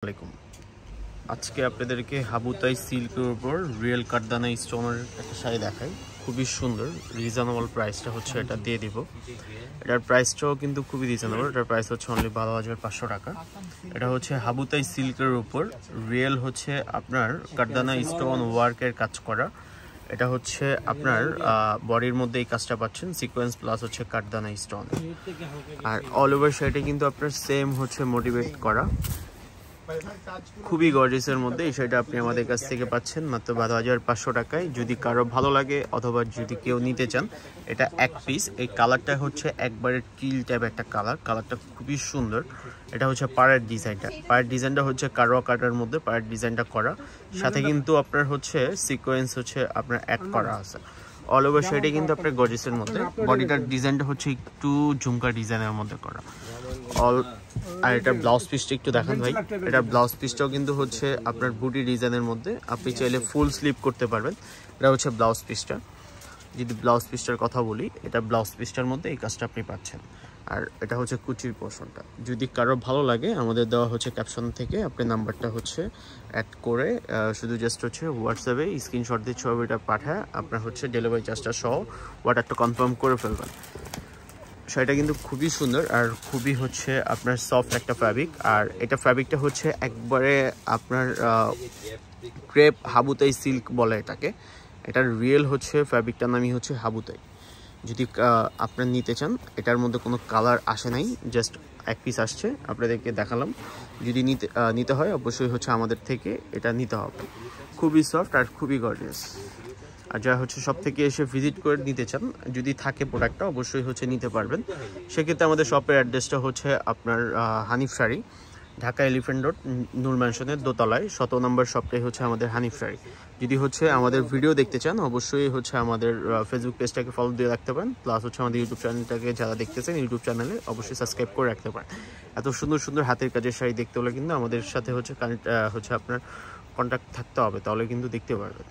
আসসালামু আজকে আপনাদেরকে হাবুতাই সিল্কের উপর রিয়েল কাঠদানা স্টোনের একটা শাড়ি দেখাই। খুবই সুন্দর, রিজনেবল প্রাইসটা হচ্ছে এটা দিয়ে দিব। এটার প্রাইসটাও কিন্তু খুবই রিজনেবল, এটার প্রাইস হচ্ছে অনলি 12,500 টাকা। এটা হচ্ছে হাবুতাই সিল্কের উপর রিয়েল হচ্ছে আপনার কাঠদানা স্টোন ওয়ার্কের কাজ করা। এটা হচ্ছে আপনার বডির মধ্যে এই কাজটা পাচ্ছেন, সিকোয়েন্স প্লাস হচ্ছে কাঠদানা স্টোন। আর অল ওভার শাড়িটা কিন্তু আপনার সেম হচ্ছে মোটিভেট করা, খুবই গর্জিয়াসের মধ্যে। এই শাড়িটা আপনি আমাদের কাছ থেকে পাচ্ছেন মাত্র 12,500 টাকায়। যদি কারো ভালো লাগে অথবা যদি কেউ নিতে চান, এটা এক পিস। এই কালারটা হচ্ছে একবারে টিল টাইপ একটা কালারটা খুবই সুন্দর। এটা হচ্ছে পাড়ের ডিজাইনটা হচ্ছে কারোয়া কাটার মধ্যে পাড়ের ডিজাইনটা করা, সাথে কিন্তু আপনার হচ্ছে সিকোয়েন্স হচ্ছে আপনার অ্যাড করা আছে। অল ওভার শাড়িটা কিন্তু আপনার গর্জিয়াসের মধ্যে। বডিটার ডিজাইনটা হচ্ছে একটু ঝুমকা ডিজাইনের মধ্যে করা। আর এটা ব্লাউজ পিসটা একটু দেখান ভাই। এটা ব্লাউজ পিসটাও কিন্তু হচ্ছে আপনার বুটি ডিজাইনের মধ্যে, আপনি চাইলে ফুল স্লিভ করতে পারবেন। এটা হচ্ছে ব্লাউজ পিসটা। যদি ব্লাউজ পিসটার কথা বলি, এটা ব্লাউজ পিসটার মধ্যে এই কাজটা আপনি পাচ্ছেন। আর এটা হচ্ছে কুচির পোর্শনটা। যদি কারো ভালো লাগে আমাদের দেওয়া হচ্ছে ক্যাপশন থেকে আপনি নাম্বারটা হচ্ছে অ্যাড করে শুধু জাস্ট হচ্ছে হোয়াটসঅ্যাপে স্ক্রিনশট দিয়ে ছবিটা পাঠায় আপনার হচ্ছে ডেলিভারি চার্জটা সহ অর্ডারটা কনফার্ম করে ফেলবেন। শাড়িটা কিন্তু খুবই সুন্দর আর খুবই হচ্ছে আপনার সফট একটা ফ্যাব্রিক। আর এটা ফ্যাব্রিকটা হচ্ছে একবারে আপনার ক্রেপ হাবুতাই সিল্ক বলে এটাকে। এটার রিয়েল হচ্ছে ফ্যাব্রিকটার নামই হচ্ছে হাবুতাই। যদি আপনার নিতে চান, এটার মধ্যে কোনো কালার আসে নাই, জাস্ট এক পিস আসছে, আপনাদেরকে দেখালাম। যদি নিতে হয় অবশ্যই হচ্ছে আমাদের থেকে এটা নিতে হবে। খুবই সফট আর খুবই গর্জিয়াস। আর যা হচ্ছে সব থেকে এসে ভিজিট করে নিতে চান, যদি থাকে প্রোডাক্টটা অবশ্যই হচ্ছে নিতে পারবেন। সেক্ষেত্রে আমাদের শপের অ্যাড্রেসটা হচ্ছে আপনার হানিফ শাড়ি, ঢাকা এলিফ্যান্ট রোড, নূর ম্যানশনের দোতলায় 17 নম্বর শপটাই হচ্ছে আমাদের হানিফ শাড়ি। যদি হচ্ছে আমাদের ভিডিও দেখতে চান অবশ্যই হচ্ছে আমাদের ফেসবুক পেজটাকে ফলো দিয়ে রাখতে পারেন, প্লাস হচ্ছে আমাদের ইউটিউব চ্যানেলটাকে যারা দেখতেছেন ইউটিউব চ্যানেলে অবশ্যই সাবস্ক্রাইব করে রাখতে পারেন। এত সুন্দর সুন্দর হাতের কাজের শাড়ি দেখতে হলে কিন্তু আমাদের সাথে হচ্ছে কানেক্ট হচ্ছে আপনার কন্ট্যাক্ট থাকতে হবে, তাহলে কিন্তু দেখতে পারবেন।